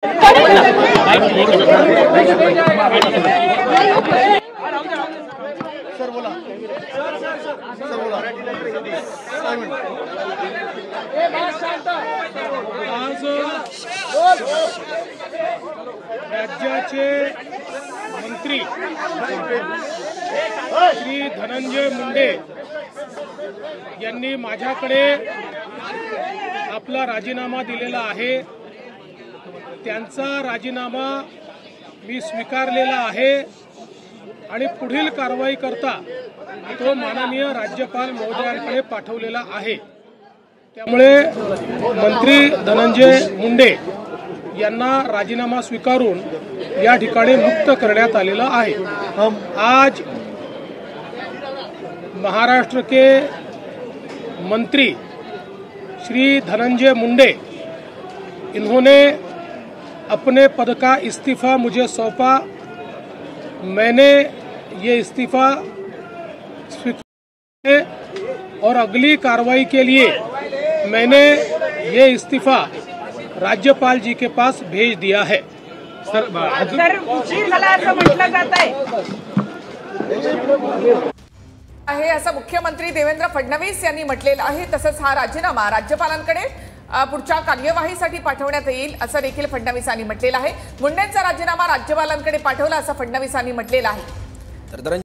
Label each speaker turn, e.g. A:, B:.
A: Sir बोला, sir बोला।
B: आज राज्याचे मंत्री श्री धनंजय मुंडे यांनी माझ्याकडे आपला राजीनामा दिलेला आहे। त्यांचा राजीनामा मी स्वीकारलेला आहे आणि पुढील कारवाई करता तो माननीय राज्यपाल महोदयांकडे पाठवलेला आहे। त्यामुळे मंत्री धनंजय मुंडे यांना राजीनामा स्वीकारून या ठिकाणी मुक्त करण्यात आलेला आहे। आज महाराष्ट्र के मंत्री श्री धनंजय मुंडे इन्होंने अपने पद का इस्तीफा मुझे सौंपा। मैंने ये इस्तीफा स्वीकार और अगली कार्रवाई के लिए मैंने ये इस्तीफा राज्यपाल जी के पास भेज दिया है।
C: सर उशीर झाला असं म्हटलं जात आहे असं मुख्यमंत्री देवेंद्र फडणवीस यांनी म्हटलेलं आहे। तसंच हा राजीनामा राज्यपालांकडे पुढच्या कार्यवाहीसाठी पाठवण्यात येईल असं देखील फडणवीसांनी म्हटलेलं आहे। मुंडेंचा राजीनामा राज्यपालांकडे पाठवला असं फडणवीसांनी म्हटलेलं आहे।